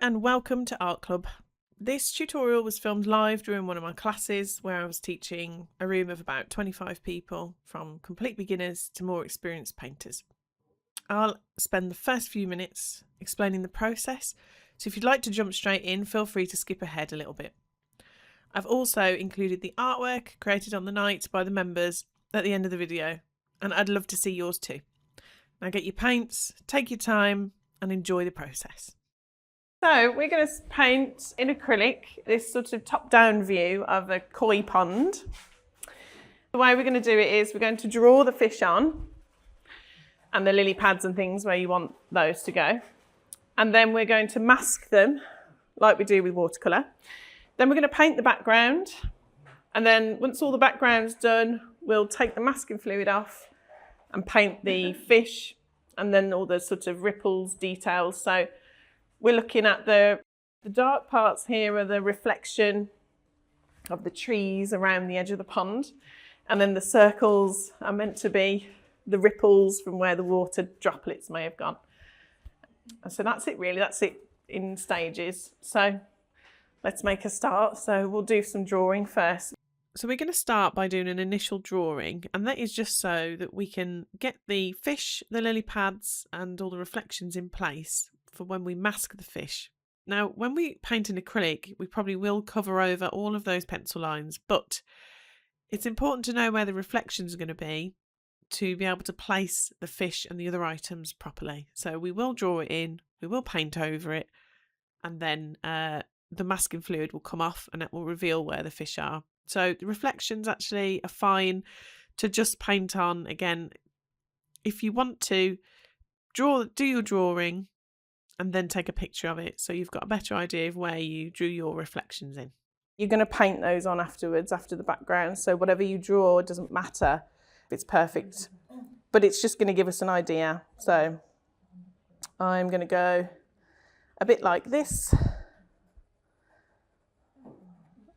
and welcome to Art Club. This tutorial was filmed live during one of my classes where I was teaching a room of about 25 people, from complete beginners to more experienced painters. I'll spend the first few minutes explaining the process, so if you'd like to jump straight in, feel free to skip ahead a little bit. I've also included the artwork created on the night by the members at the end of the video, and I'd love to see yours too. Now get your paints, take your time and enjoy the process. So we're going to paint in acrylic this sort of top-down view of a koi pond. The way we're going to do it is we're going to draw the fish on and the lily pads and things where you want those to go. And then we're going to mask them like we do with watercolour. Then we're going to paint the background. And then once all the background's done, we'll take the masking fluid off and paint the fish and then all the sort of ripples, details. So we're looking at the dark parts here are the reflection of the trees around the edge of the pond. And then the circles are meant to be the ripples from where the water droplets may have gone. So that's it really, that's it in stages. So let's make a start. So we'll do some drawing first. So we're going to start by doing an initial drawing, and that is just so that we can get the fish, the lily pads and all the reflections in place for when we mask the fish. Now, when we paint in acrylic, we probably will cover over all of those pencil lines, but it's important to know where the reflections are going to be able to place the fish and the other items properly. So we will draw it in, we will paint over it, and then the masking fluid will come off and it will reveal where the fish are. So the reflections actually are fine to just paint on. Again, if you want to do your drawing and then take a picture of it, so you've got a better idea of where you drew your reflections in. You're going to paint those on afterwards, after the background, so whatever you draw doesn't matter if it's perfect, but it's just going to give us an idea. So I'm going to go a bit like this.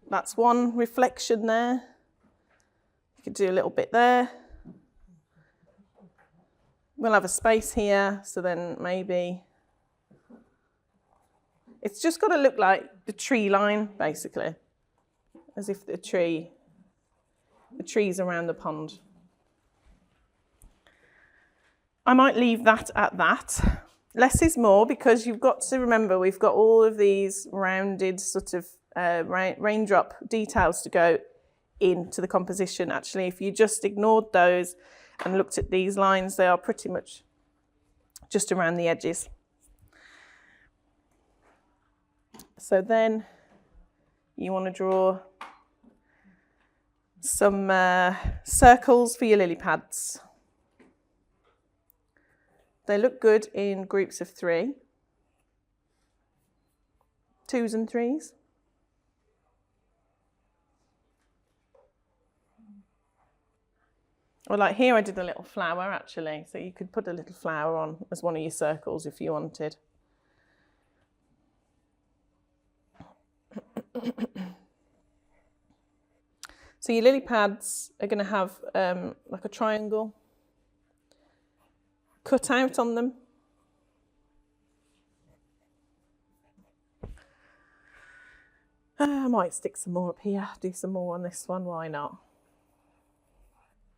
That's one reflection there. You could do a little bit there. We'll have a space here, so then maybe it's just got to look like the tree line, basically, as if the tree's around the pond. I might leave that at that. Less is more, because you've got to remember we've got all of these rounded sort of raindrop details to go into the composition. Actually, if you just ignored those and looked at these lines, they are pretty much just around the edges. So then you want to draw some circles for your lily pads. They look good in groups of 3, 2s and 3s. Well, like here I did a little flower actually, so you could put a little flower on as one of your circles if you wanted. So your lily pads are going to have like a triangle cut out on them. I might stick some more up here, do some more on this one, why not?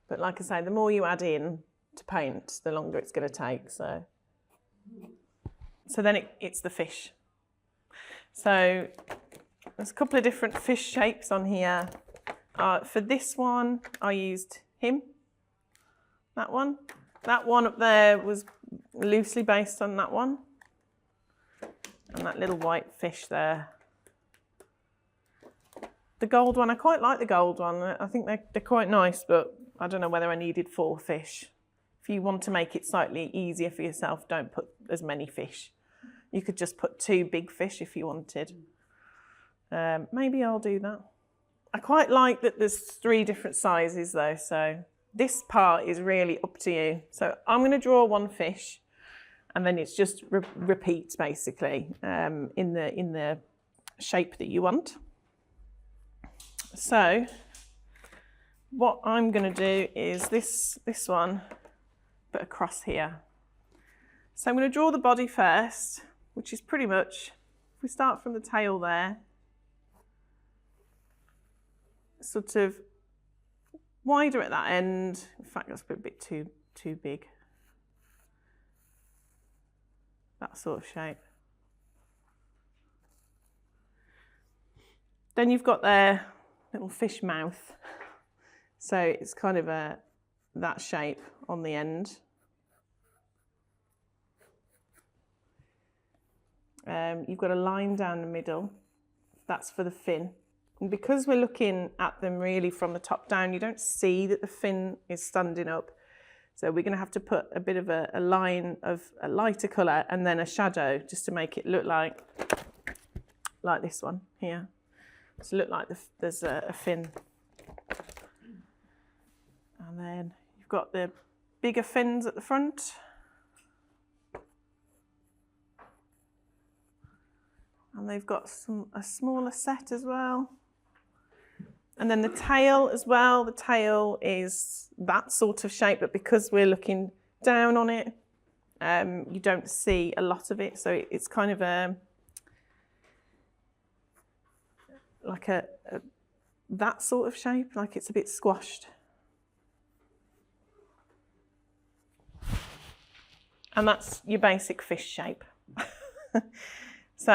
But like I say, the more you add in to paint, the longer it's going to take. So then it's the fish. So there's a couple of different fish shapes on here. For this one, I used him, that one. That one up there was loosely based on that one. And that little white fish there. The gold one, I quite like the gold one. I think they're quite nice, but I don't know whether I needed 4 fish. If you want to make it slightly easier for yourself, don't put as many fish. You could just put 2 big fish if you wanted. Maybe I'll do that. I quite like that there's 3 different sizes though, so this part is really up to you. So I'm going to draw 1 fish, and then it's just repeat basically in the shape that you want. So what I'm going to do is this one, but across here. So I'm going to draw the body first, which is pretty much we start from the tail there, sort of wider at that end. In fact, that's a bit too big. That sort of shape. Then you've got their little fish mouth. So it's kind of that shape on the end. You've got a line down the middle. That's for the fin. And because we're looking at them really from the top down, you don't see that the fin is standing up. So we're going to have to put a bit of a line of a lighter colour and then a shadow just to make it look like this one here. To look like there's a fin. And then you've got the bigger fins at the front. And they've got a smaller set as well. And then the tail as well. The tail is that sort of shape, but because we're looking down on it, you don't see a lot of it. So it's kind of like that sort of shape, like it's a bit squashed. And that's your basic fish shape. So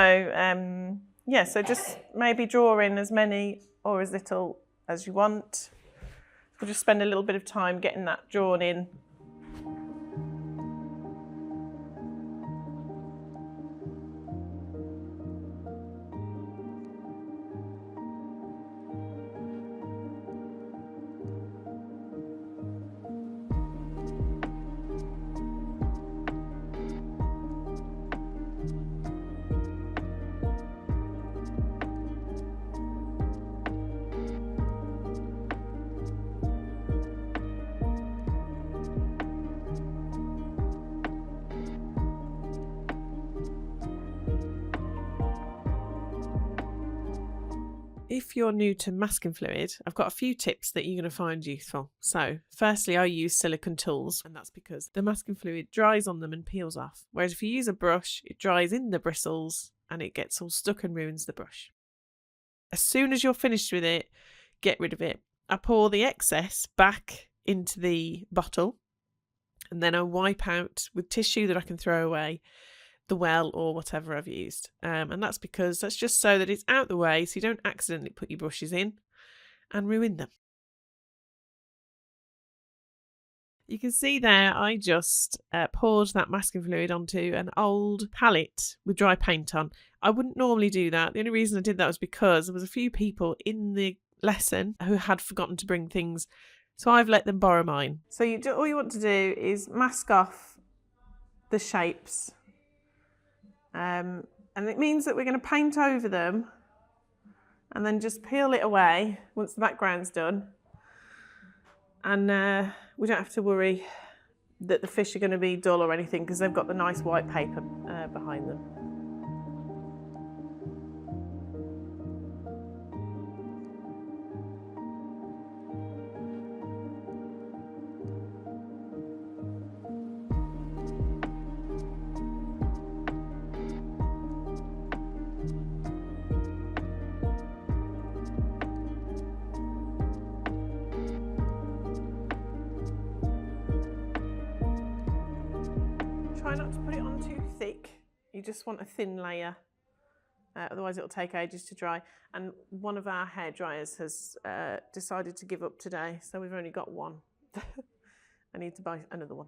yeah, so just maybe draw in as many or as little as you want. We'll just spend a little bit of time getting that drawn in. If you're new to masking fluid, I've got a few tips that you're going to find useful. So, firstly, I use silicone tools, and that's because the masking fluid dries on them and peels off. Whereas if you use a brush, it dries in the bristles and it gets all stuck and ruins the brush. As soon as you're finished with it, get rid of it. I pour the excess back into the bottle, and then I wipe out with tissue that I can throw away the well or whatever I've used. And that's because that's just so that it's out the way so you don't accidentally put your brushes in and ruin them. You can see there I just poured that masking fluid onto an old palette with dry paint on. I wouldn't normally do that. The only reason I did that was because there was a few people in the lesson who had forgotten to bring things, so I've let them borrow mine. So all you want to do is mask off the shapes. And it means that we're going to paint over them and then just peel it away once the background's done. And we don't have to worry that the fish are going to be dull or anything because they've got the nice white paper behind them. Try not to put it on too thick. You just want a thin layer, otherwise it'll take ages to dry. And one of our hair dryers has decided to give up today, so we've only got one. I need to buy another one.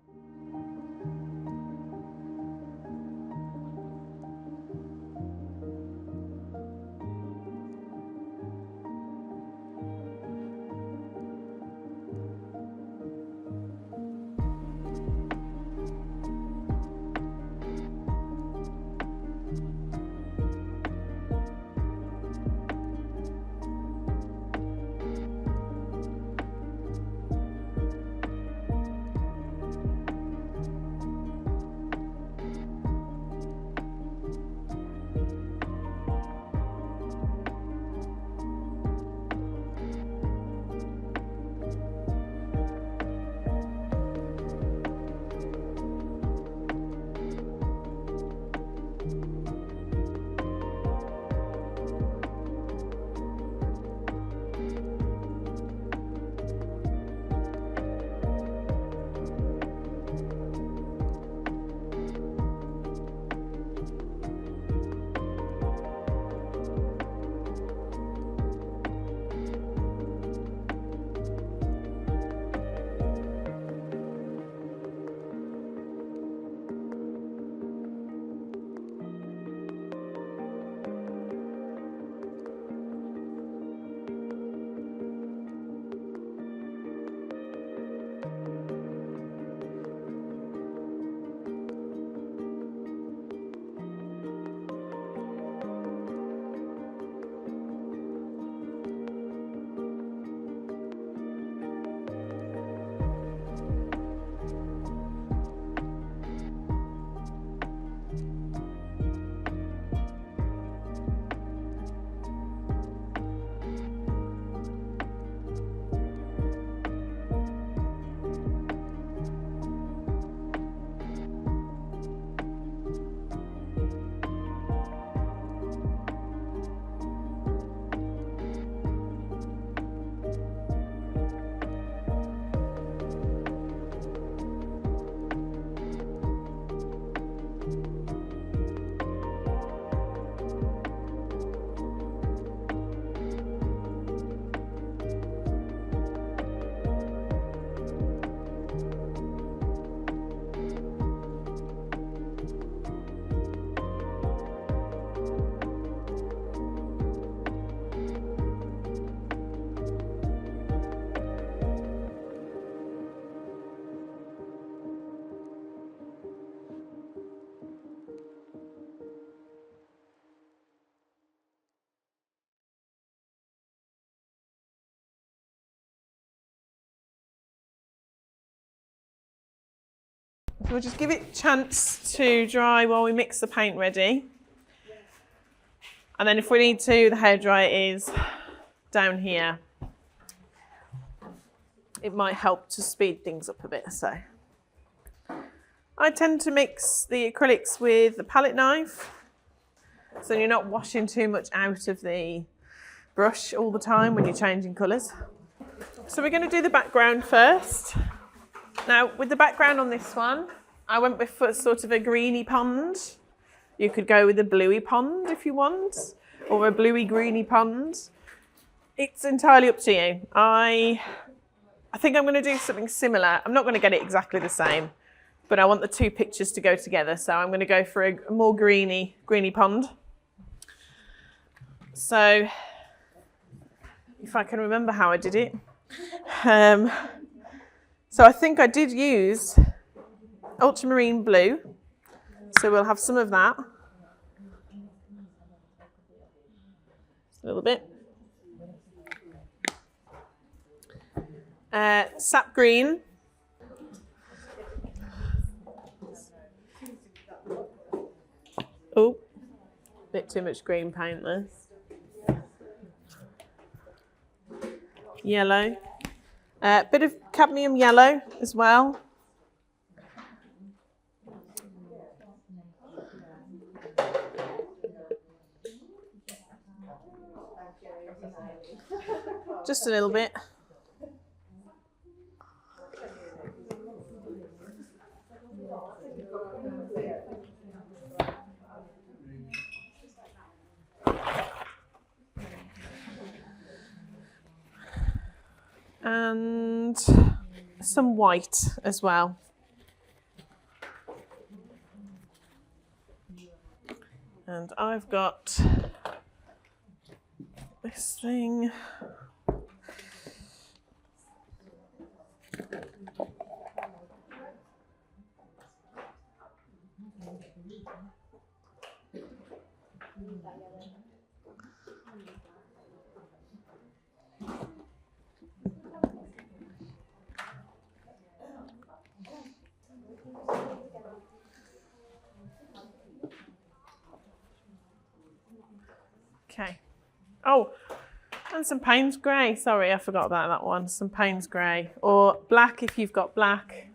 So we'll just give it a chance to dry while we mix the paint ready. And then if we need to, the hairdryer is down here. It might help to speed things up a bit. So I tend to mix the acrylics with the palette knife, so you're not washing too much out of the brush all the time when you're changing colours. So we're going to do the background first. Now, with the background on this one, I went with sort of a greeny pond. You could go with a bluey pond if you want, or a bluey greeny pond. It's entirely up to you. I think I'm going to do something similar. I'm not going to get it exactly the same, but I want the two pictures to go together. So I'm going to go for a more greeny pond. So if I can remember how I did it. So I think I did use ultramarine blue. So we'll have some of that. A little bit. Sap green. Oh, bit too much green paint there. Yellow. Bit of cadmium yellow as well. Just a little bit. And some white as well. And I've got this thing. Okay. Oh, and some Paynes grey. Sorry, I forgot about that one. Some Paynes grey, or black if you've got black.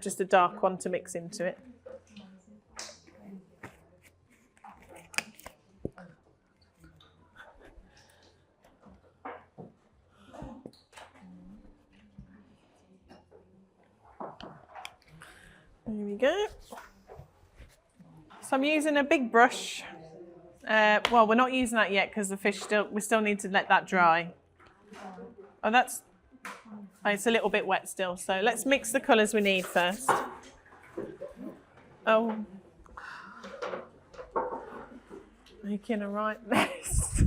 Just a dark one to mix into it. There we go. So I'm using a big brush. Well, we're not using that yet because the fish we still need to let that dry. Oh, it's a little bit wet still. So let's mix the colours we need first. Oh, making a right mess.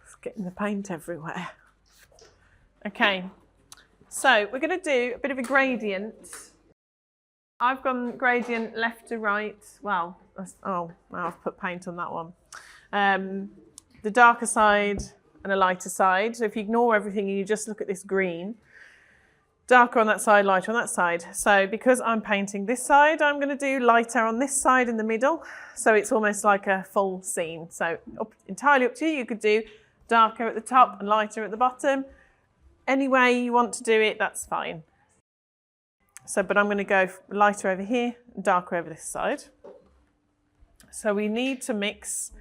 It's getting the paint everywhere. Okay, so we're going to do a bit of a gradient. I've gone gradient left to right. Well, now I've put paint on that one. The darker side and a lighter side. So if you ignore everything and you just look at this green, darker on that side, lighter on that side. So because I'm painting this side, I'm going to do lighter on this side in the middle. So it's almost like a full scene. So entirely up to you. You could do darker at the top and lighter at the bottom. Any way you want to do it, that's fine. So, but I'm going to go lighter over here and darker over this side. So we need to mix,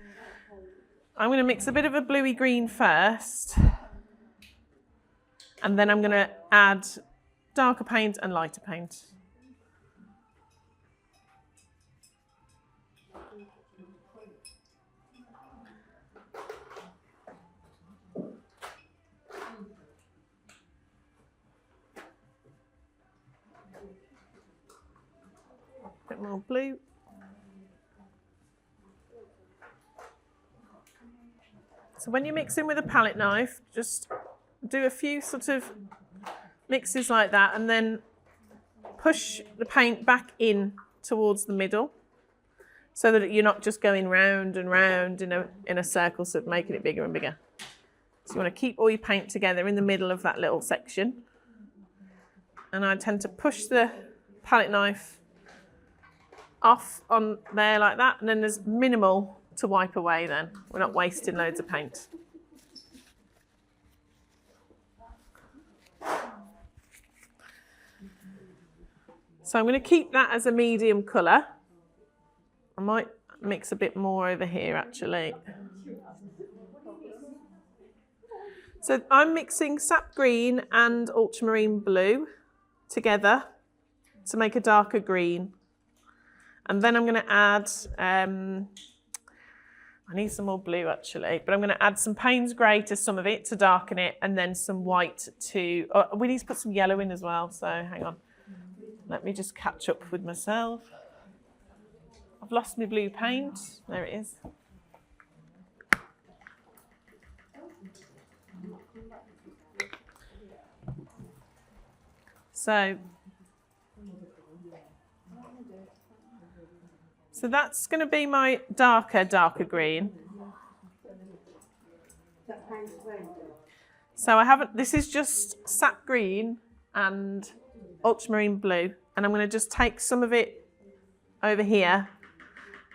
I'm going to mix a bit of a bluey green first. And then I'm going to add darker paint and lighter paint. Bit more blue. So when you're mixing with a palette knife, just do a few sort of mixes like that and then push the paint back in towards the middle so that you're not just going round and round in a circle, so making it bigger and bigger. So you want to keep all your paint together in the middle of that little section. and I tend to push the palette knife off on there like that, and then there's minimal to wipe away then. We're not wasting loads of paint. So I'm going to keep that as a medium colour. I might mix a bit more over here actually. So I'm mixing sap green and ultramarine blue together to make a darker green. And then I'm going to add, I need some more blue actually, but I'm going to add some Paynes grey to some of it to darken it, and then some white to, oh, we need to put some yellow in as well, so hang on. Let me just catch up with myself. I've lost my blue paint. There it is. So that's going to be my darker green. So I haven't, this is just sap green and ultramarine blue, and I'm going to just take some of it over here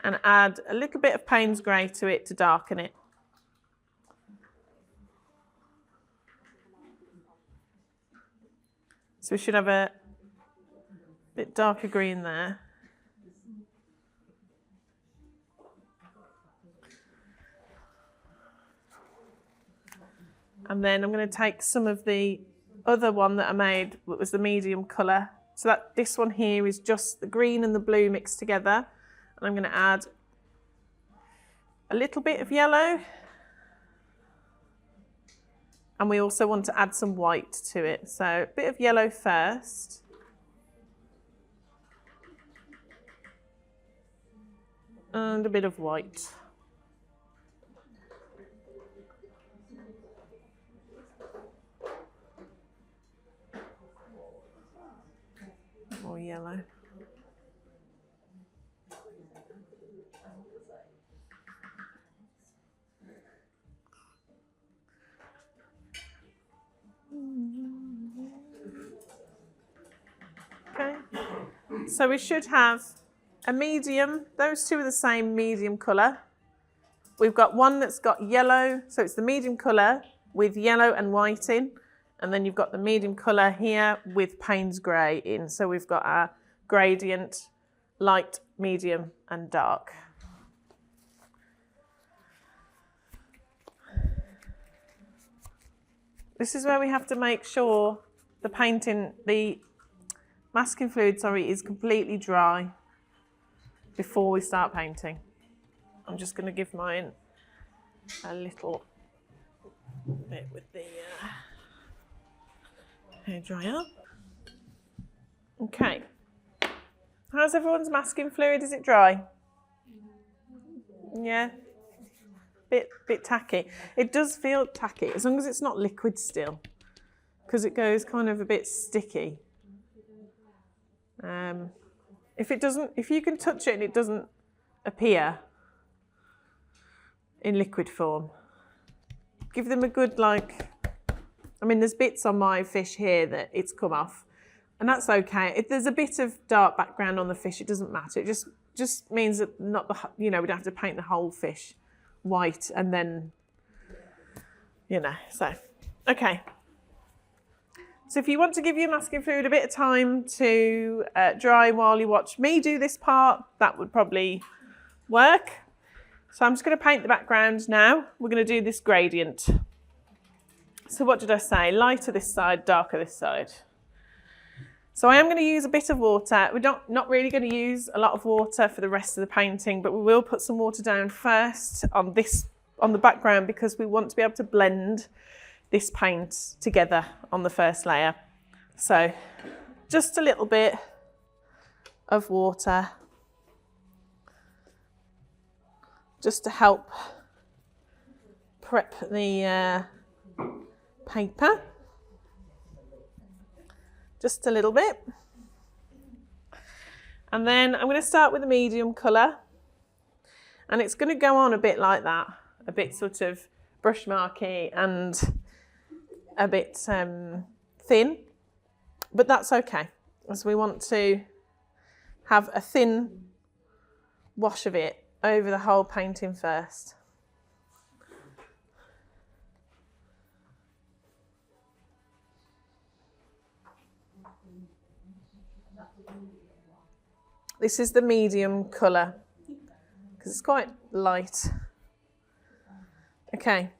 and add a little bit of Paynes grey to it to darken it. So we should have a bit darker green there. And then I'm going to take some of the other one that I made, that was the medium colour. So that this one here is just the green and the blue mixed together. And I'm going to add a little bit of yellow. And we also want to add some white to it. So a bit of yellow first. And a bit of white. More yellow. Okay, so we should have a medium. Those two are the same medium colour. We've got one that's got yellow, so it's the medium colour with yellow and white in. And then you've got the medium colour here with Paynes grey in. So we've got our gradient, light, medium and dark. This is where we have to make sure the painting, the masking fluid, is completely dry before we start painting. I'm just going to give mine a little bit with the hair dryer. Okay. How's everyone's masking fluid? Is it dry? Yeah. Bit tacky. It does feel tacky as long as it's not liquid still, because it goes kind of a bit sticky. If you can touch it and it doesn't appear in liquid form, give them a good there's bits on my fish here that it's come off, and that's okay. If there's a bit of dark background on the fish, it doesn't matter. It just means that we don't have to paint the whole fish white and then, so, okay. So if you want to give your masking fluid a bit of time to dry while you watch me do this part, that would probably work. So I'm just going to paint the background now. We're going to do this gradient. So what did I say? Lighter this side, darker this side. So I am going to use a bit of water. We're not really going to use a lot of water for the rest of the painting, but we will put some water down first on the background, because we want to be able to blend this paint together on the first layer. So just a little bit of water just to help prep the paper. Just a little bit. And then I'm going to start with a medium colour, and it's going to go on a bit like that, a bit sort of brush marky and a bit thin, but that's okay, as we want to have a thin wash of it over the whole painting first. This is the medium colour, because it's quite light. Okay.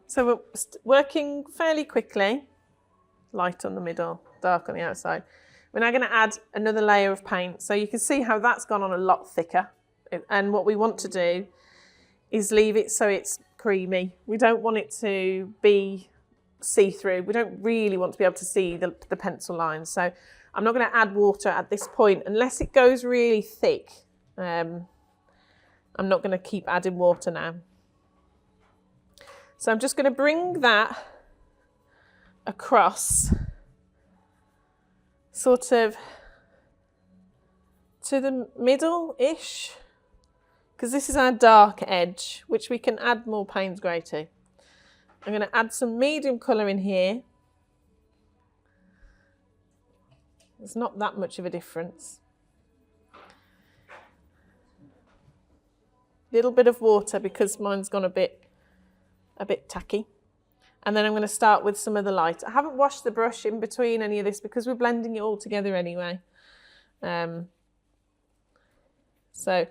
So we're working fairly quickly, light on the middle, dark on the outside. We're now going to add another layer of paint. So you can see how that's gone on a lot thicker. And what we want to do is leave it so it's creamy. We don't want it to be see-through. We don't really want to be able to see the pencil lines. So I'm not going to add water at this point unless it goes really thick. I'm not going to keep adding water now. So I'm just going to bring that across, sort of to the middle-ish, because this is our dark edge, which we can add more Paynes grey to. I'm going to add some medium colour in here. There's not that much of a difference. Little bit of water because mine's gone a bit tacky. And then I'm going to start with some of the light. I haven't washed the brush in between any of this because we're blending it all together anyway. So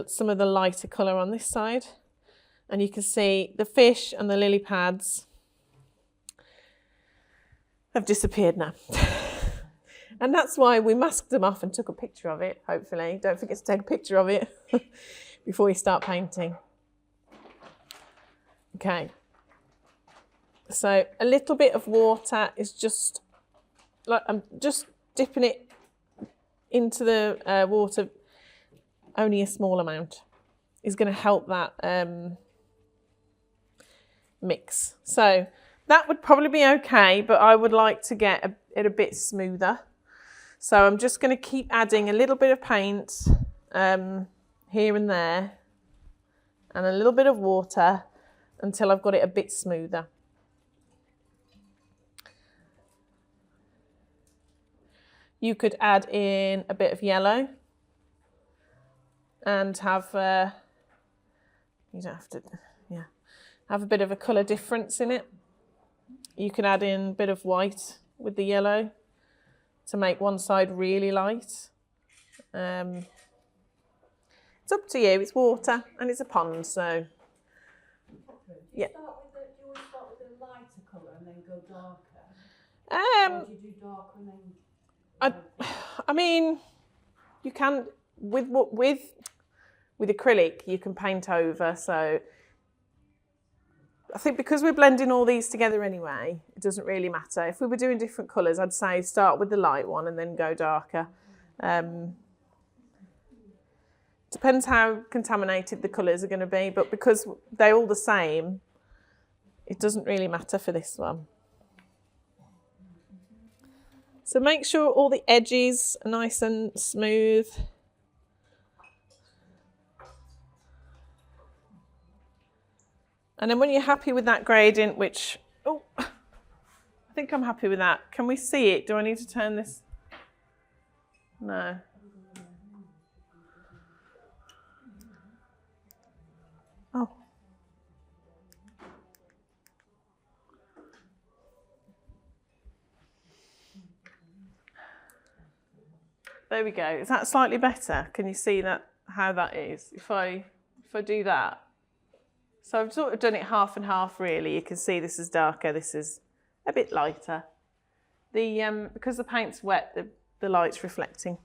some of the lighter colour on this side. And you can see the fish and the lily pads have disappeared now. And that's why we masked them off and took a picture of it, hopefully. Don't forget to take a picture of it before you start painting. Okay. So a little bit of water is just, like I'm just dipping it into the water, only a small amount is going to help that mix. So that would probably be okay, but I would like to get it a bit smoother. So I'm just going to keep adding a little bit of paint here and there and a little bit of water until I've got it a bit smoother. You could add in a bit of yellow and have, you don't have to, yeah, have a bit of a colour difference in it. You can add in a bit of white with the yellow to make one side really light. It's up to you, it's water and it's a pond, so yeah. Do you always start with a lighter colour and then go darker? Or do you do darker and then... I mean, you can, with acrylic, you can paint over, so I think because we're blending all these together anyway, it doesn't really matter. If we were doing different colours, I'd say start with the light one and then go darker. Depends how contaminated the colours are going to be, but because they're all the same, it doesn't really matter for this one. So make sure all the edges are nice and smooth. And then when you're happy with that gradient, which, oh, I think I'm happy with that. Can we see it? Do I need to turn this? No. Oh. There we go. Is that slightly better? Can you see that, how that is? If I do that. So I've sort of done it half and half really. You can see this is darker, this is a bit lighter. Because the paint's wet, the light's reflecting.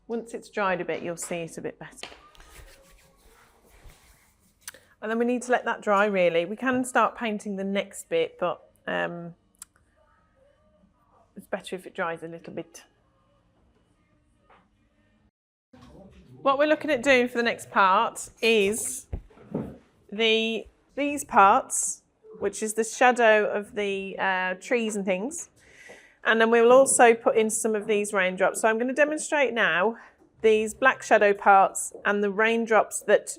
Once it's dried a bit, you'll see it a bit better. And then we need to let that dry really. We can start painting the next bit, but it's better if it dries a little bit. What we're looking at doing for the next part is these parts, which is the shadow of the trees and things. And then we'll also put in some of these raindrops. So I'm going to demonstrate now these black shadow parts and the raindrops that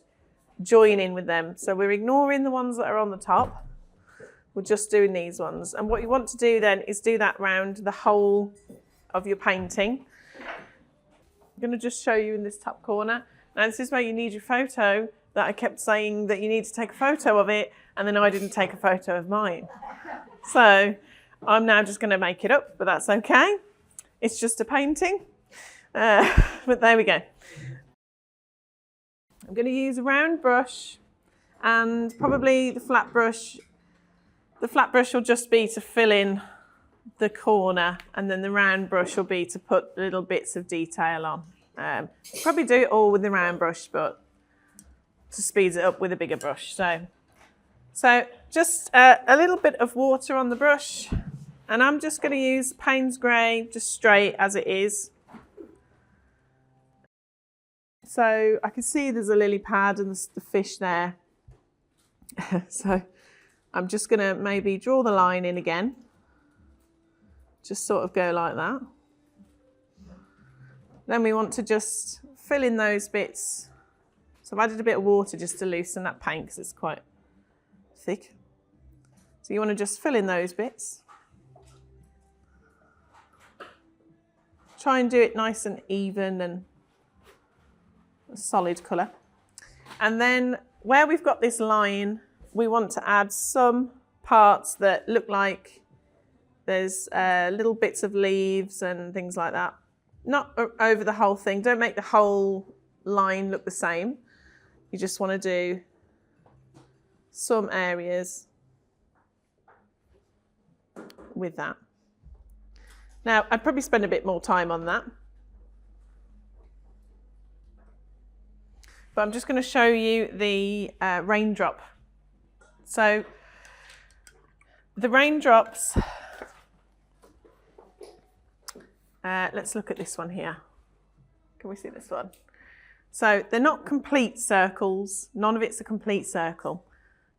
join in with them. So we're ignoring the ones that are on the top we're just doing these ones. And what you want to do then is do that round the whole of your painting. I'm going to just show you in this top corner. Now this is where you need your photo that I kept saying that you need to take a photo of it, and then I didn't take a photo of mine. So I'm now just going to make it up, but that's okay. It's just a painting. But there we go. I'm going to use a round brush and probably the flat brush. The flat brush will just be to fill in the corner, and then the round brush will be to put little bits of detail on. Probably do it all with the round brush, but to speed it up with a bigger brush. So just a little bit of water on the brush, and I'm just going to use Paynes grey just straight as it is. So I can see there's a lily pad and the fish there. So I'm just going to maybe draw the line in again. Just sort of go like that. Then we want to just fill in those bits. So I've added a bit of water just to loosen that paint because it's quite thick. So you want to just fill in those bits. Try and do it nice and even and a solid colour. And then where we've got this line, we want to add some parts that look like there's little bits of leaves and things like that. Not over the whole thing. Don't make the whole line look the same. You just want to do some areas with that. Now, I'd probably spend a bit more time on that. But I'm just going to show you the raindrop. So the raindrops, let's look at this one here. Can we see this one? So they're not complete circles. None of it's a complete circle.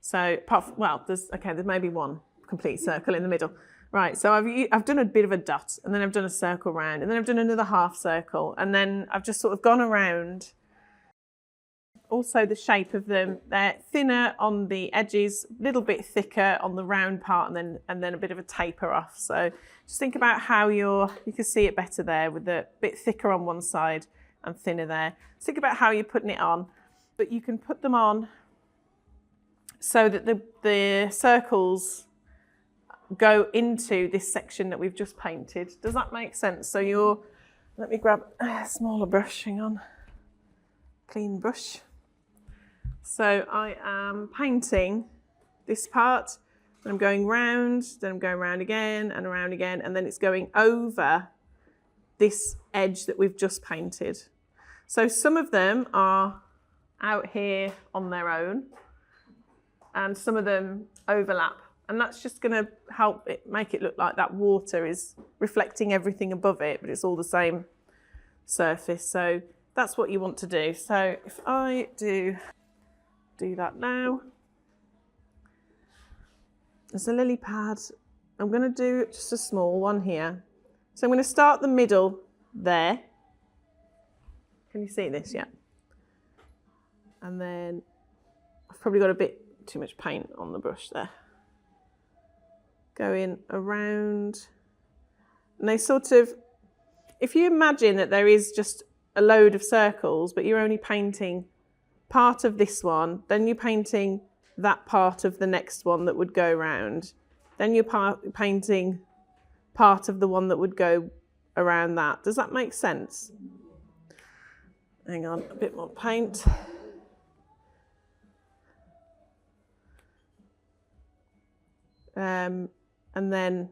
So apart from, well, there may be one complete circle in the middle. Right, so I've done a bit of a dot, and then I've done a circle round, and then I've done another half circle, and then I've just sort of gone around. Also the shape of them, they're thinner on the edges, a little bit thicker on the round part, and then a bit of a taper off. So just think about how you can see it better there with the bit thicker on one side and thinner there. Just think about how you're putting it on, but you can put them on so that the circles go into this section that we've just painted. Does that make sense? So let me grab a smaller brush, hang on, clean brush. So I am painting this part, and I'm going round, then I'm going round again and around again, and then it's going over this edge that we've just painted. So some of them are out here on their own, and some of them overlap. And that's just going to help it make it look like that water is reflecting everything above it, but it's all the same surface. So that's what you want to do. So if I do that now, there's a lily pad. I'm going to do just a small one here. So I'm going to start the middle there. Can you see this? Yeah. And then I've probably got a bit too much paint on the brush there. Going around, and they sort of, if you imagine that there is just a load of circles, but you're only painting part of this one, then you're painting that part of the next one that would go round, then you're painting part of the one that would go around that. Does that make sense? Hang on, a bit more paint. And then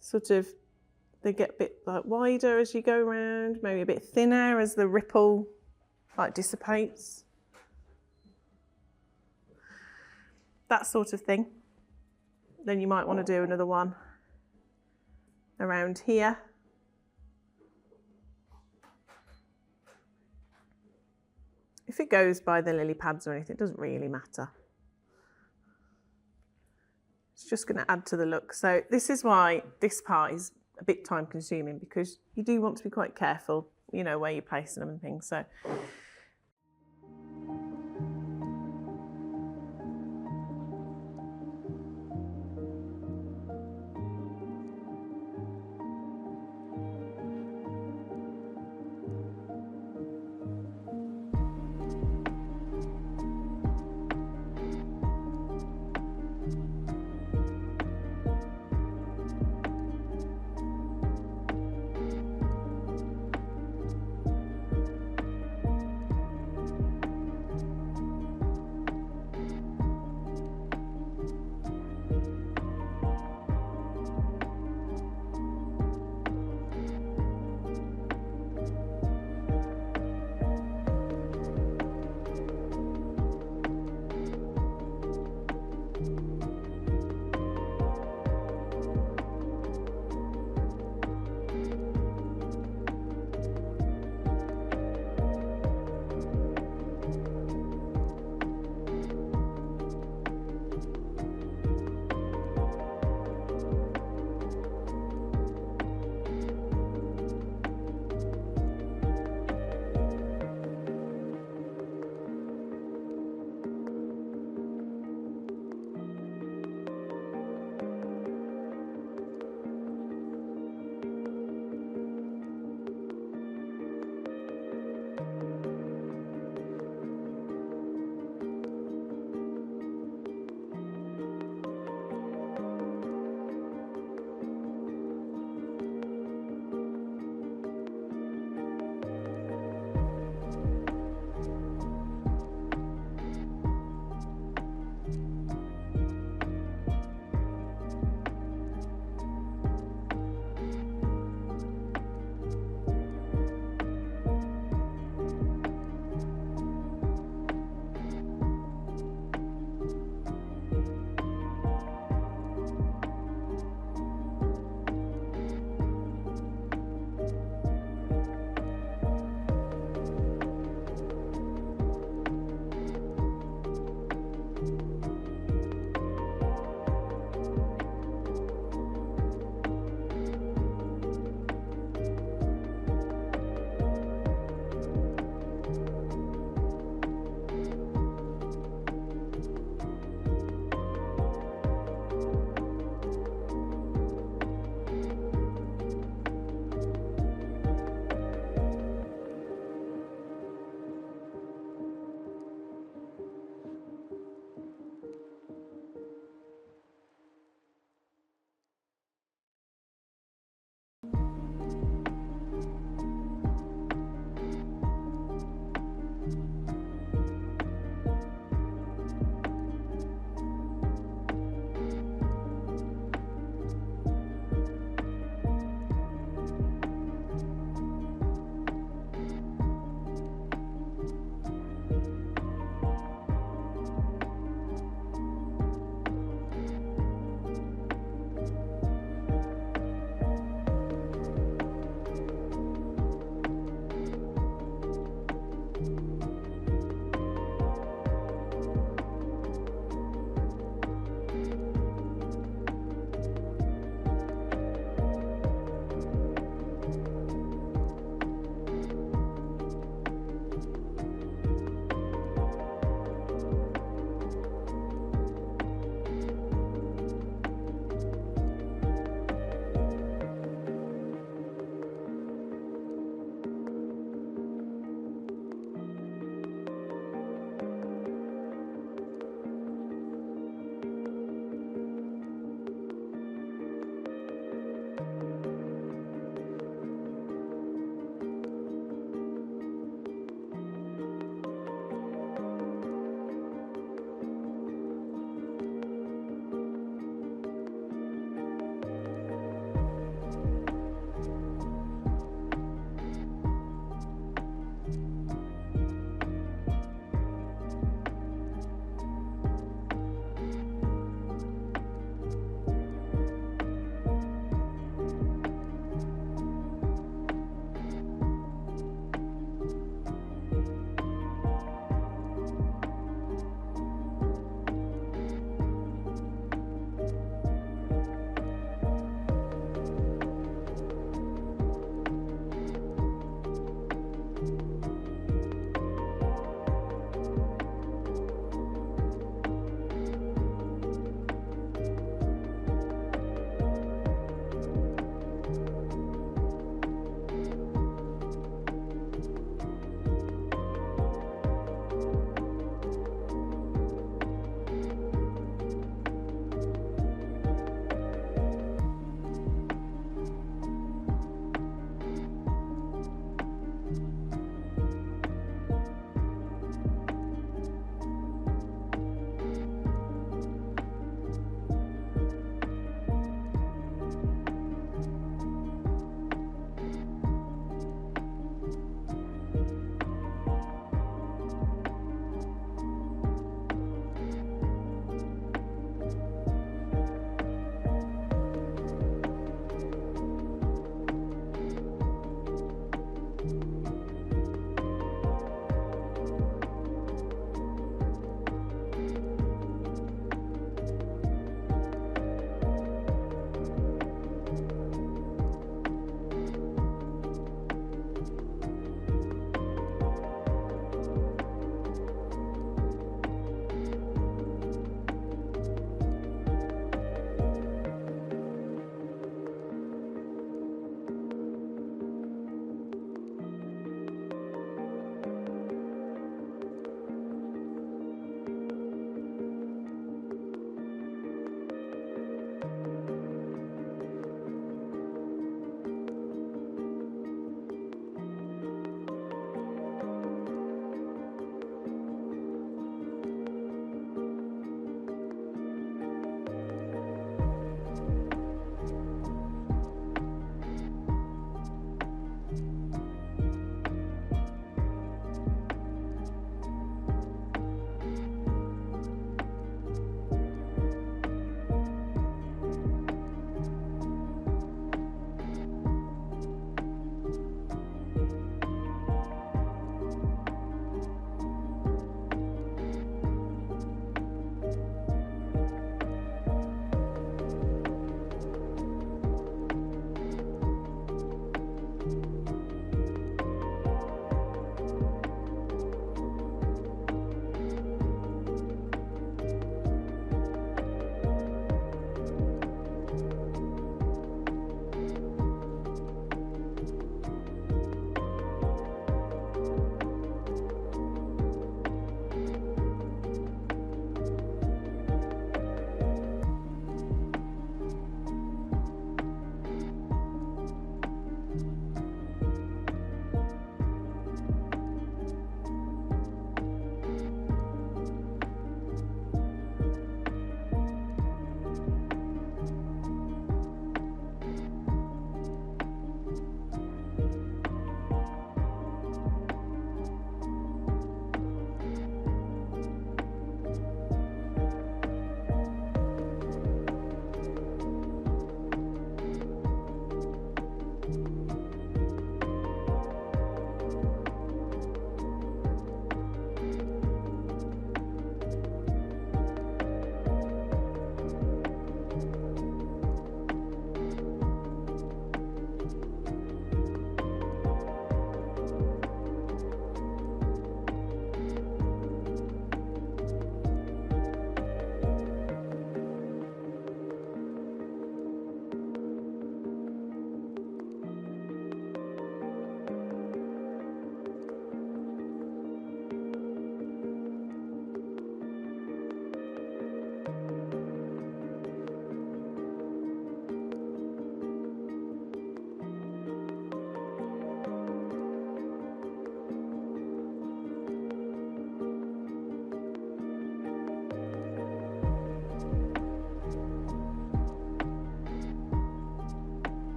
sort of they get a bit like wider as you go around, maybe a bit thinner as the ripple like dissipates. That sort of thing. Then you might want to do another one around here. If it goes by the lily pads or anything, it doesn't really matter. It's just going to add to the look. So this is why this part is a bit time consuming, because you do want to be quite careful, you know, where you're placing them and things. So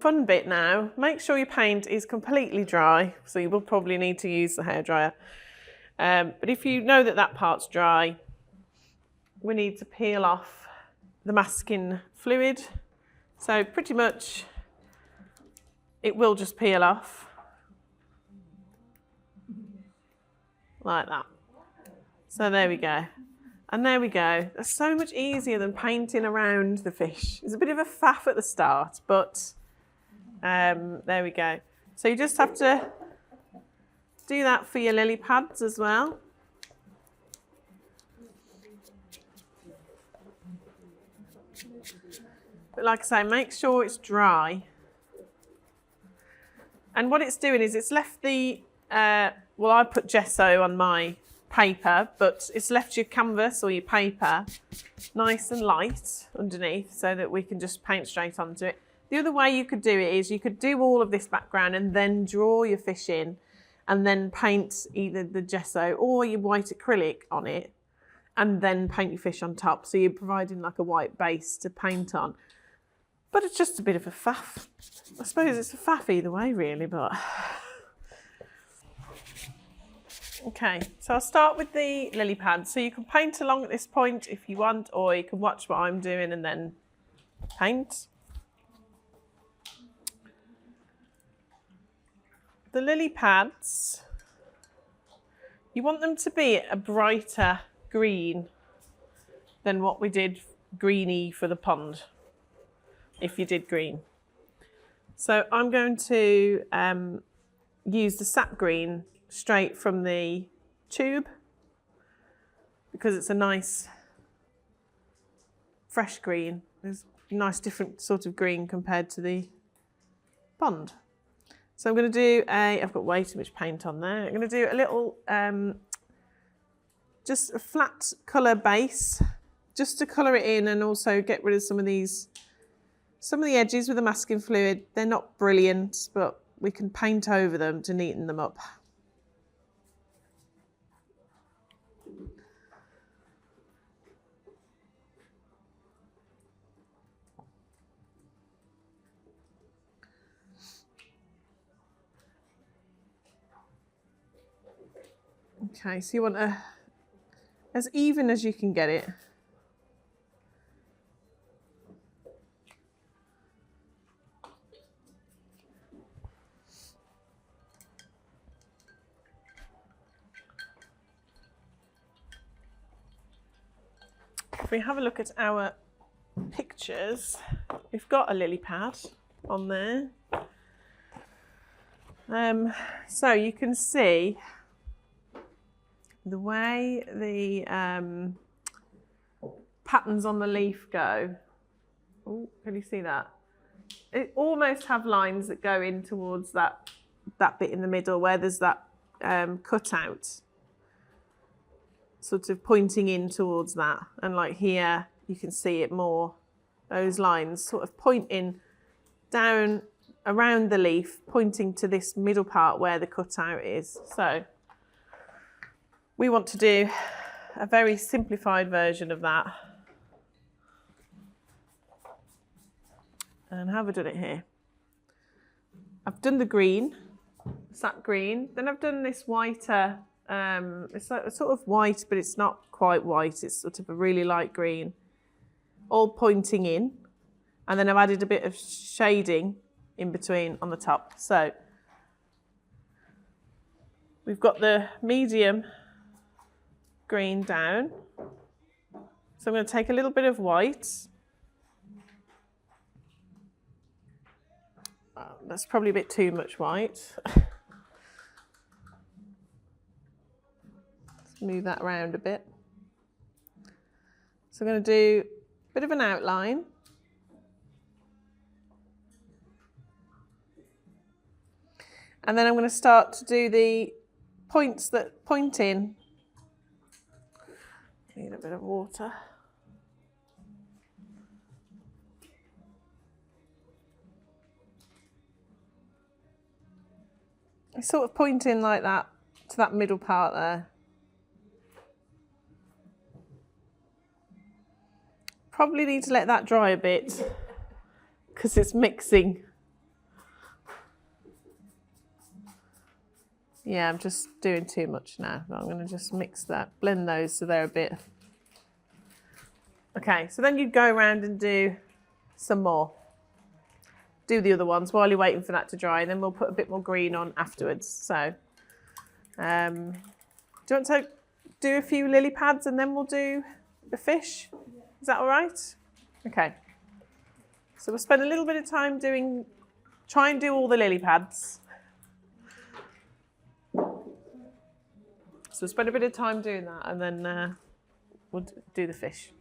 Fun bit now, make sure your paint is completely dry, so you will probably need to use the hairdryer. But if you know that that part's dry, we need to peel off the masking fluid. So pretty much it will just peel off like that. So there we go. And there we go. That's so much easier than painting around the fish. It's a bit of a faff at the start, but there we go. So you just have to do that for your lily pads as well. But like I say, make sure it's dry. And what it's doing is it's left the, well, I put gesso on my paper, but it's left your canvas or your paper nice and light underneath so that we can just paint straight onto it. The other way you could do it is you could do all of this background and then draw your fish in and then paint either the gesso or your white acrylic on it and then paint your fish on top. So you're providing like a white base to paint on. But it's just a bit of a faff. I suppose it's a faff either way really, but... Okay, so I'll start with the lily pad. So you can paint along at this point if you want, or you can watch what I'm doing and then paint. The lily pads, you want them to be a brighter green than what we did greeny for the pond, if you did green. So I'm going to use the sap green straight from the tube because it's a nice fresh green. There's a nice different sort of green compared to the pond. So I'm going to do I've got way too much paint on there. I'm going to do a little, just a flat colour base, just to colour it in and also get rid of some of the edges with the masking fluid. They're not brilliant, but we can paint over them to neaten them up. Okay, so you want as even as you can get it. If we have a look at our pictures, we've got a lily pad on there. So you can see the way the patterns on the leaf go. Oh, can you see that? It almost have lines that go in towards that bit in the middle where there's that cutout, sort of pointing in towards that. And like here, you can see it more. Those lines sort of pointing down around the leaf, pointing to this middle part where the cutout is. So we want to do a very simplified version of that. And how have I done it here? I've done the green, sap green, then I've done this whiter, it's like a sort of white, but it's not quite white, it's sort of a really light green, all pointing in. And then I've added a bit of shading in between on the top. So we've got the medium green down. So I'm going to take a little bit of white. That's probably a bit too much white. Let's move that around a bit. So I'm going to do a bit of an outline. And then I'm going to start to do the points that point in. Need a bit of water. I sort of point in like that to that middle part there. Probably need to let that dry a bit because it's mixing Yeah, I'm just doing too much now. I'm going to just mix that, blend those so they're a bit... Okay, so then you'd go around and do some more. Do the other ones while you're waiting for that to dry, and then we'll put a bit more green on afterwards. So, do you want to do a few lily pads and then we'll do the fish? Is that all right? Okay. So we'll spend a little bit of time try and do all the lily pads. So we'll spend a bit of time doing that, and then we'll do the fish.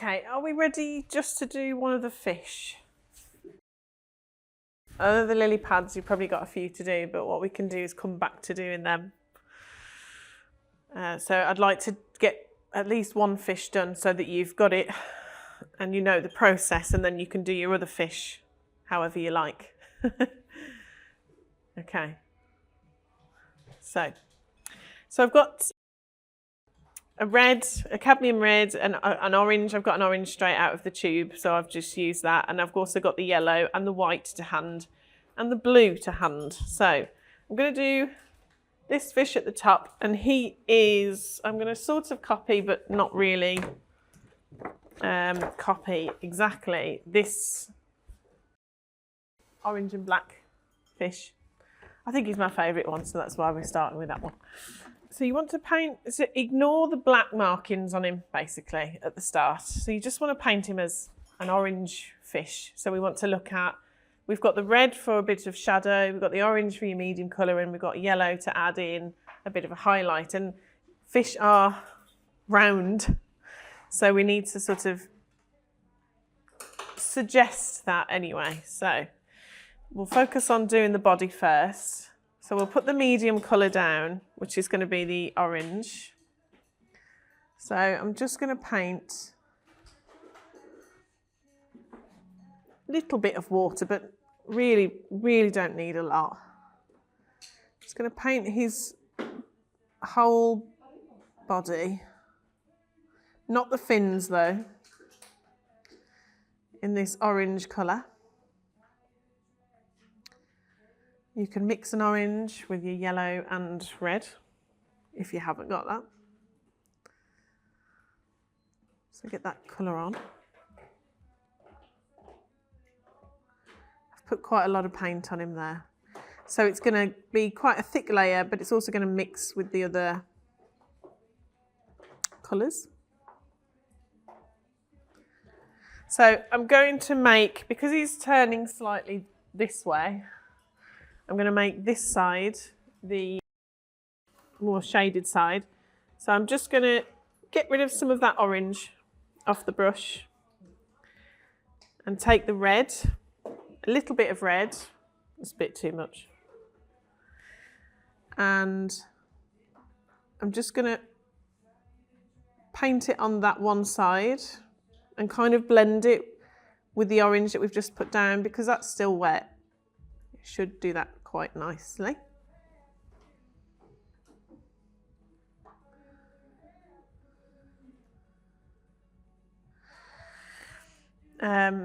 Okay, are we ready just to do one of the fish? Other than the lily pads, you've probably got a few to do, but what we can do is come back to doing them. So I'd like to get at least one fish done so that you've got it and you know the process, and then you can do your other fish however you like. Okay. So I've got a red, a cadmium red, and an orange. I've got an orange straight out of the tube, so I've just used that. And I've also got the yellow and the white to hand and the blue to hand. So I'm going to do this fish at the top, and he is, I'm going to sort of copy, but not really copy exactly this orange and black fish. I think he's my favourite one, so that's why we're starting with that one. So you want to paint, so ignore the black markings on him basically at the start. So you just want to paint him as an orange fish. So we want to look at, we've got the red for a bit of shadow, we've got the orange for your medium colour, and we've got yellow to add in a bit of a highlight. And fish are round, so we need to sort of suggest that anyway. So we'll focus on doing the body first. So we'll put the medium colour down, which is going to be the orange. So I'm just going to paint a little bit of water, but really, really don't need a lot. Just going to paint his whole body, not the fins though, in this orange colour. You can mix an orange with your yellow and red if you haven't got that. So get that colour on. I've put quite a lot of paint on him there. So it's going to be quite a thick layer, but it's also going to mix with the other colours. So I'm going to make, because he's turning slightly this way, I'm going to make this side the more shaded side. So I'm just going to get rid of some of that orange off the brush and take the red, a little bit of red, it's a bit too much. And I'm just going to paint it on that one side and kind of blend it with the orange that we've just put down, because that's still wet. It should do that quite nicely.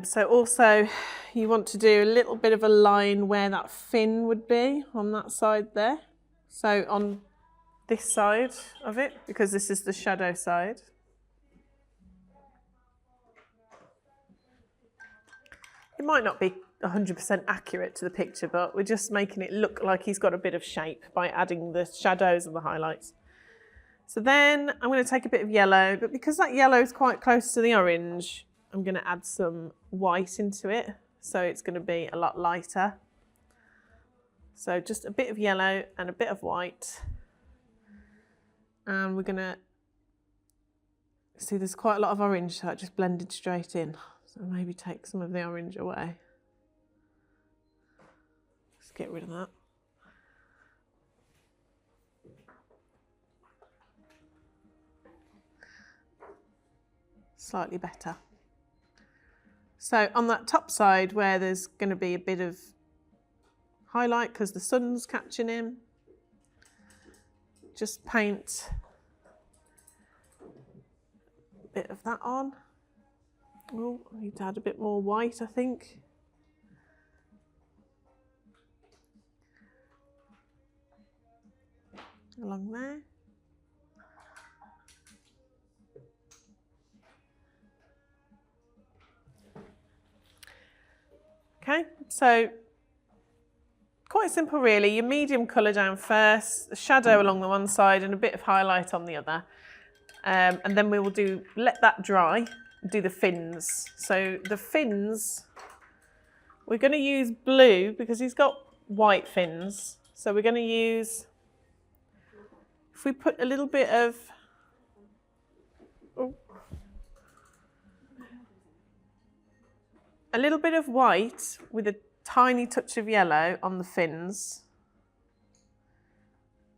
So also you want to do a little bit of a line where that fin would be on that side there. So on this side of it, because this is the shadow side. It might not be 100% accurate to the picture, but we're just making it look like he's got a bit of shape by adding the shadows and the highlights. So then I'm going to take a bit of yellow, but because that yellow is quite close to the orange, I'm going to add some white into it. So it's going to be a lot lighter. So just a bit of yellow and a bit of white. And we're going to see there's quite a lot of orange, so it just blended straight in. So maybe take some of the orange away. Just get rid of that. Slightly better. So on that top side where there's going to be a bit of highlight because the sun's catching him, just paint a bit of that on. Oh, I need to add a bit more white, I think. Along there. Okay, so quite simple really. Your medium colour down first, the shadow along the one side and a bit of highlight on the other. And then we will let that dry, do the fins. So the fins, we're going to use blue because he's got white fins. So we're going to use, if we put a little bit of, a little bit of white with a tiny touch of yellow on the fins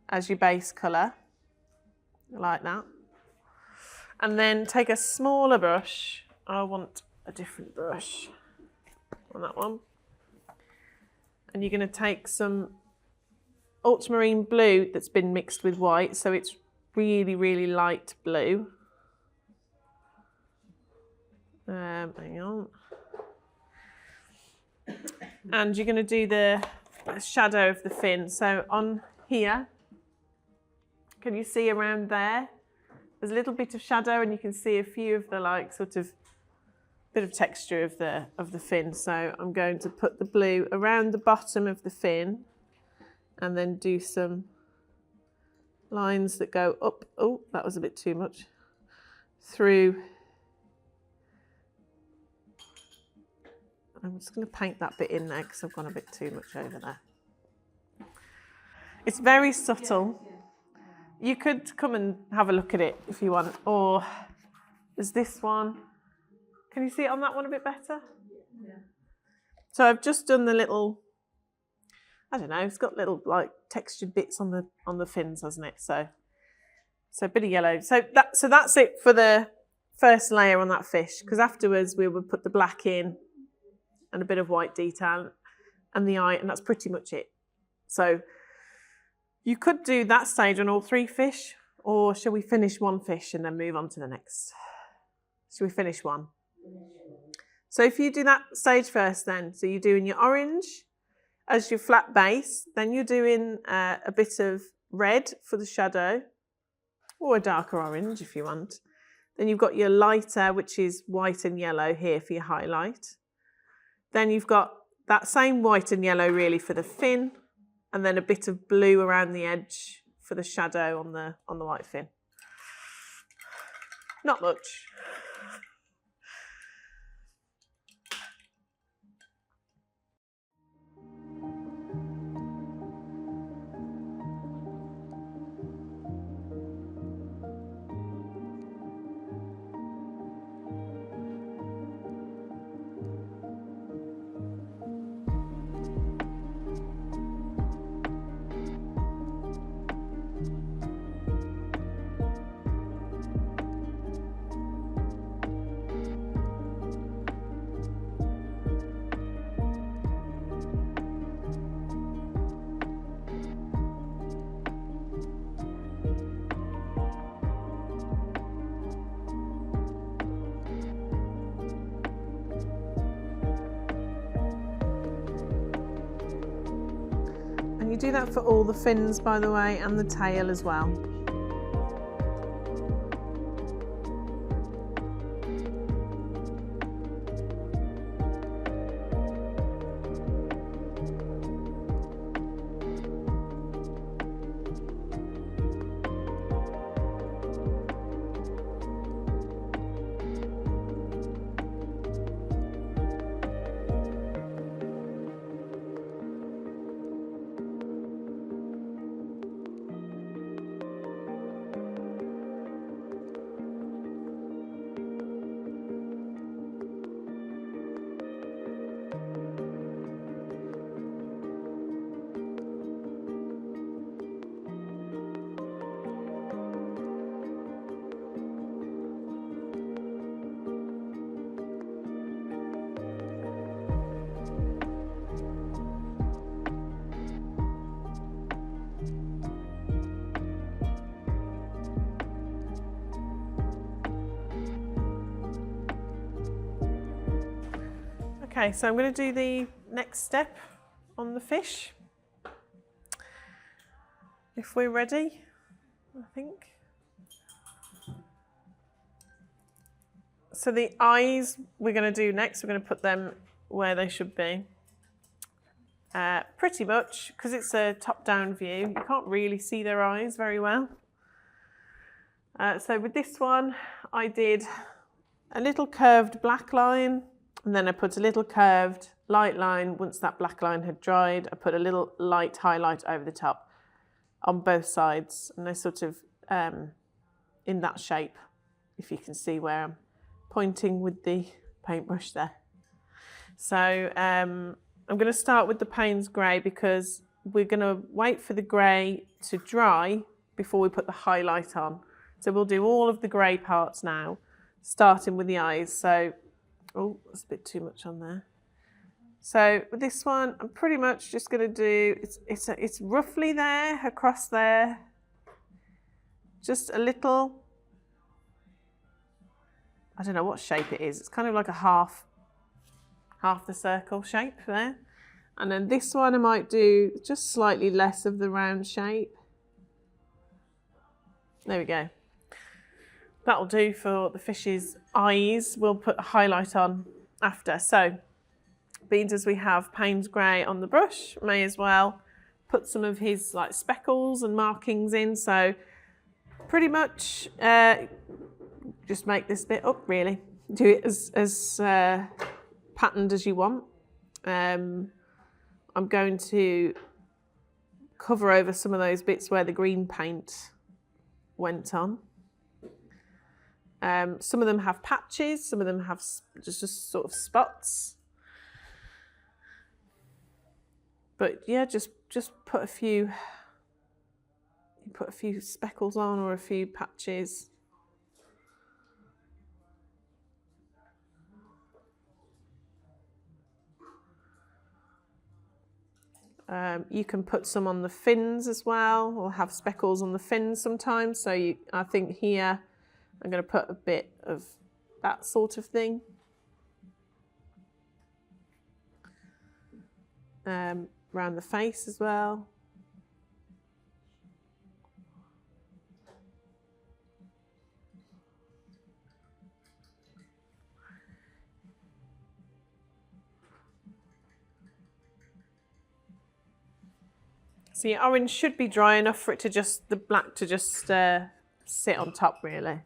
as your base colour, like that. And then take a smaller brush. I want a different brush on that one. And you're going to take some ultramarine blue that's been mixed with white, so it's really, really light blue. Hang on. And you're going to do the shadow of the fin. So on here, can you see around there? There's a little bit of shadow, and you can see a few of the like sort of bit of texture of the fin. So I'm going to put the blue around the bottom of the fin, and then do some lines that go up. Oh, that was a bit too much. Through. I'm just going to paint that bit in there because I've gone a bit too much over there. It's very subtle. You could come and have a look at it if you want. Or there's this one. Can you see it on that one a bit better? Yeah. So I've just done the little, I don't know, it's got little like textured bits on the fins, hasn't it? So a bit of yellow. So that's it for the first layer on that fish, because afterwards we would put the black in and a bit of white detail and the eye, and that's pretty much it. So you could do that stage on all three fish, or shall we finish one fish and then move on to the next? Shall we finish one? So if you do that stage first then, so you're doing your orange as your flat base, then you're doing a bit of red for the shadow, or a darker orange if you want. Then you've got your lighter, which is white and yellow here for your highlight. Then you've got that same white and yellow really for the fin, and then a bit of blue around the edge for the shadow on the white fin. Not much. You do that for all the fins, by the way, and the tail as well. Okay, so I'm going to do the next step on the fish. If we're ready, I think. So the eyes we're going to do next, we're going to put them where they should be. Pretty much, because it's a top-down view, you can't really see their eyes very well. So with this one, I did a little curved black line, and then I put a little curved light line. Once that black line had dried, I put a little light highlight over the top on both sides, and they're sort of in that shape, if you can see where I'm pointing with the paintbrush there. So I'm going to start with the Paynes grey because we're going to wait for the grey to dry before we put the highlight on. So we'll do all of the grey parts now, starting with the eyes. So, oh, that's a bit too much on there. So with this one, I'm pretty much just going to do, it's roughly there, across there, just a little, I don't know what shape it is. It's kind of like a half the circle shape there. And then this one I might do just slightly less of the round shape. There we go. That'll do for the fish's eyes. We'll put a highlight on after. So, being as we have Paynes grey on the brush, may as well put some of his like speckles and markings in. So, pretty much just make this bit up really. Do it as patterned as you want. I'm going to cover over some of those bits where the green paint went on. Some of them have patches, some of them have just sort of spots. But yeah, just put a few speckles on or a few patches. You can put some on the fins as well, or have speckles on the fins sometimes. So I think here I'm going to put a bit of that sort of thing. Around the face as well. So your orange should be dry enough for it to the black to just sit on top really.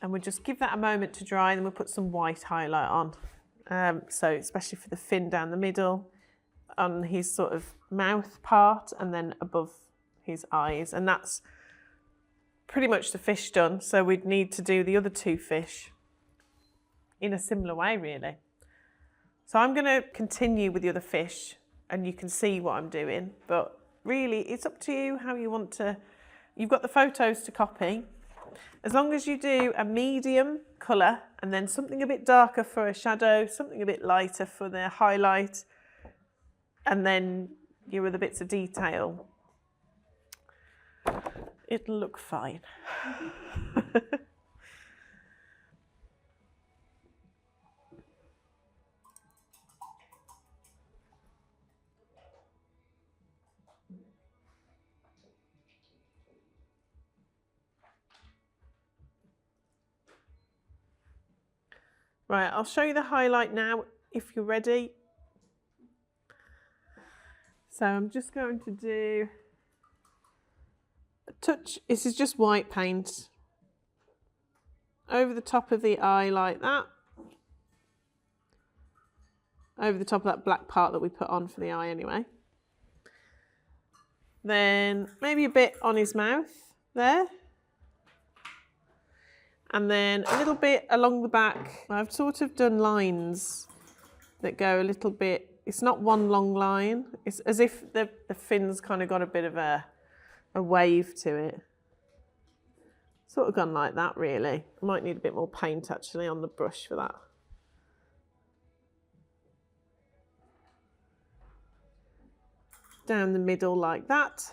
And we'll just give that a moment to dry, and then we'll put some white highlight on. So especially for the fin down the middle, on his sort of mouth part, and then above his eyes. And that's pretty much the fish done. So we'd need to do the other two fish in a similar way, really. So I'm going to continue with the other fish, and you can see what I'm doing. But really, it's up to you how you want to. You've got the photos to copy. As long as you do a medium colour and then something a bit darker for a shadow, something a bit lighter for the highlight, and then your other bits of detail, it'll look fine. Right, I'll show you the highlight now if you're ready. So I'm just going to do a touch, this is just white paint, over the top of the eye like that, over the top of that black part that we put on for the eye anyway. Then maybe a bit on his mouth there. And then a little bit along the back. I've sort of done lines that go a little bit, it's not one long line. It's as if the fin's kind of got a bit of a wave to it. Sort of gone like that really. I might need a bit more paint actually on the brush for that. Down the middle like that.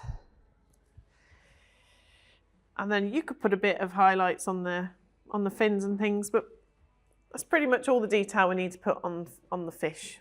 And then you could put a bit of highlights on the fins and things, but that's pretty much all the detail we need to put on the fish.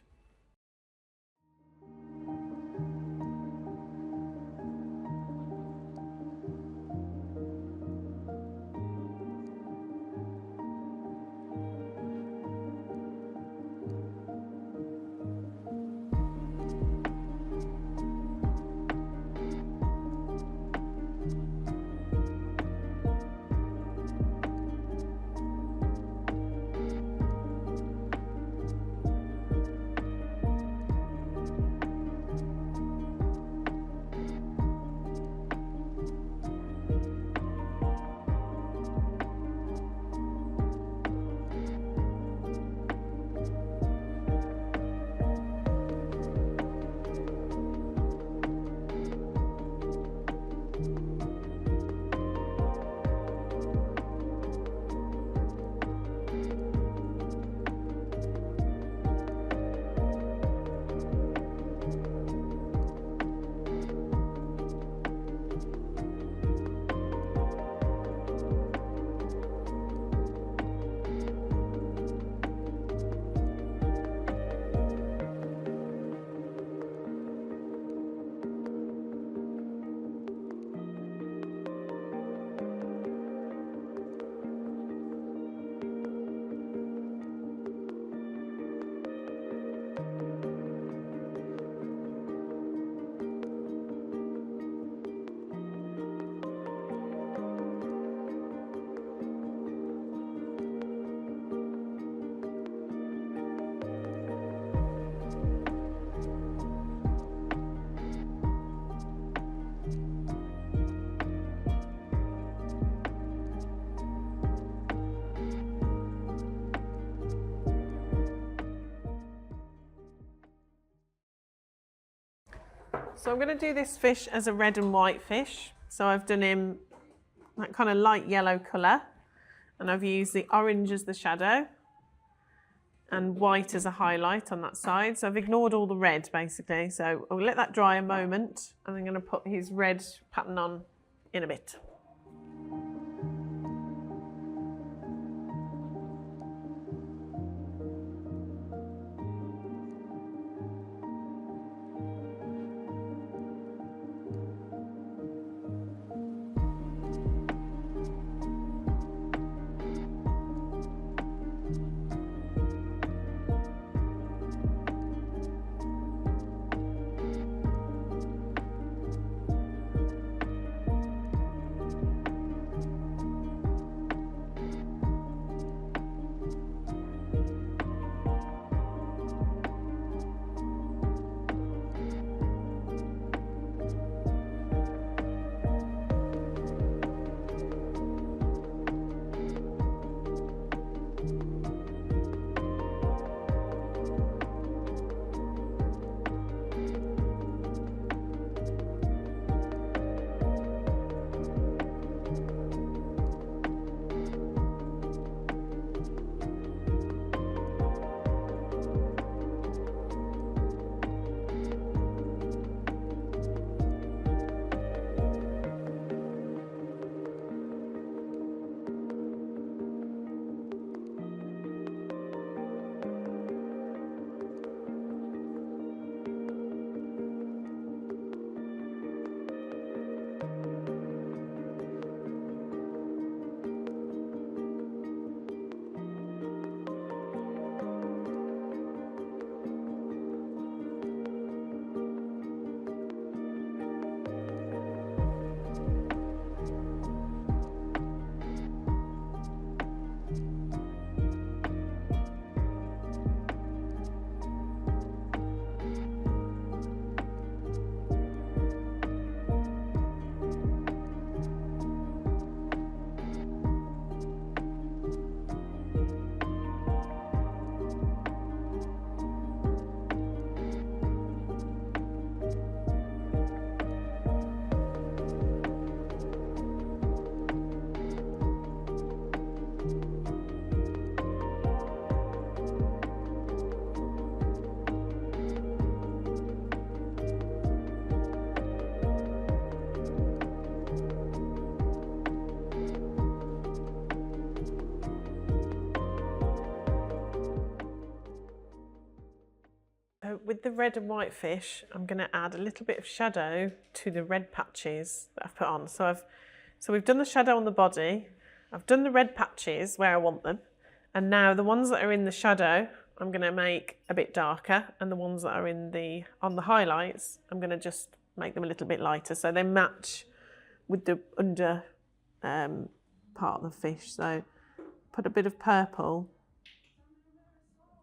So I'm going to do this fish as a red and white fish. So I've done him that kind of light yellow colour, and I've used the orange as the shadow and white as a highlight on that side. So I've ignored all the red basically. So I'll let that dry a moment, and I'm going to put his red pattern on in a bit. With the red and white fish, I'm going to add a little bit of shadow to the red patches that I've put on. So we've done the shadow on the body, I've done the red patches where I want them, and now the ones that are in the shadow I'm going to make a bit darker, and the ones that are on the highlights I'm going to just make them a little bit lighter so they match with the under part of the fish. So put a bit of purple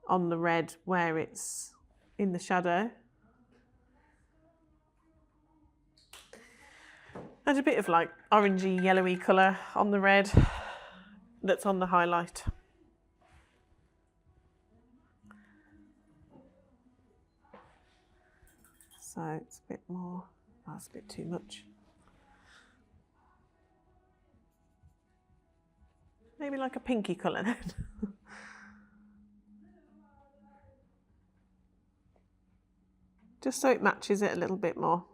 on the red where it's in the shadow, and a bit of like orangey yellowy colour on the red that's on the highlight. So it's a bit more, that's a bit too much. Maybe like a pinky colour then. Just so it matches it a little bit more.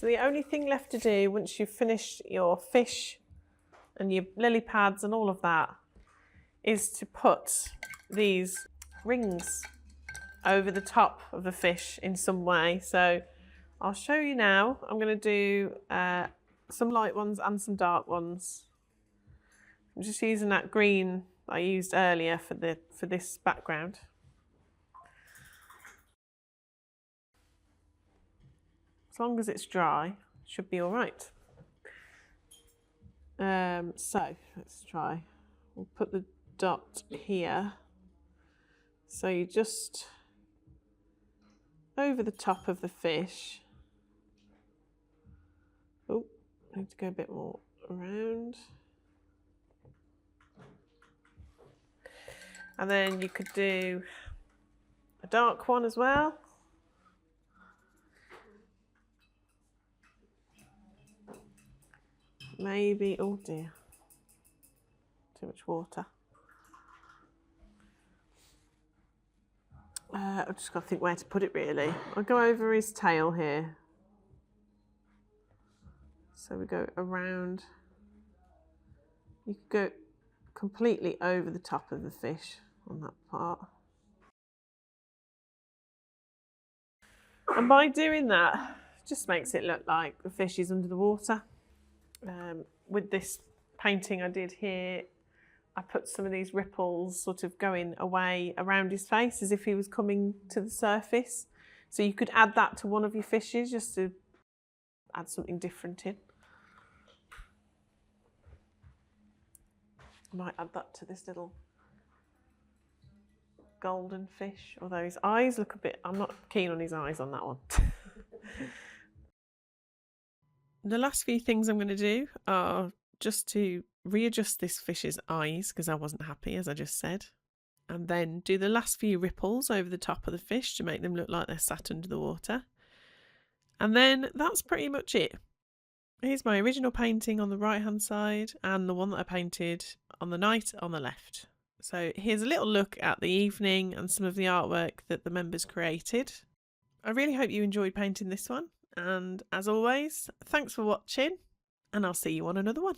So the only thing left to do once you've finished your fish and your lily pads and all of that is to put these rings over the top of the fish in some way. So I'll show you now. I'm going to do some light ones and some dark ones. I'm just using that green I used earlier for this background. As long as it's dry, it should be all right. So let's try. We'll put the dot here. So you just over the top of the fish. Oh, I need to go a bit more around. And then you could do a dark one as well. Maybe, oh dear, too much water. I've just got to think where to put it really. I'll go over his tail here. So we go around. You could go completely over the top of the fish on that part. And by doing that, it just makes it look like the fish is under the water. With this painting I did here, I put some of these ripples sort of going away around his face as if he was coming to the surface. So you could add that to one of your fishes just to add something different in. I might add that to this little golden fish, although his eyes look a bit, I'm not keen on his eyes on that one. The last few things I'm going to do are just to readjust this fish's eyes because I wasn't happy, as I just said, and then do the last few ripples over the top of the fish to make them look like they're sat under the water. And then that's pretty much it. Here's my original painting on the right hand side and the one that I painted on the night on the left. So here's a little look at the evening and some of the artwork that the members created. I really hope you enjoyed painting this one. And as always, thanks for watching, and I'll see you on another one.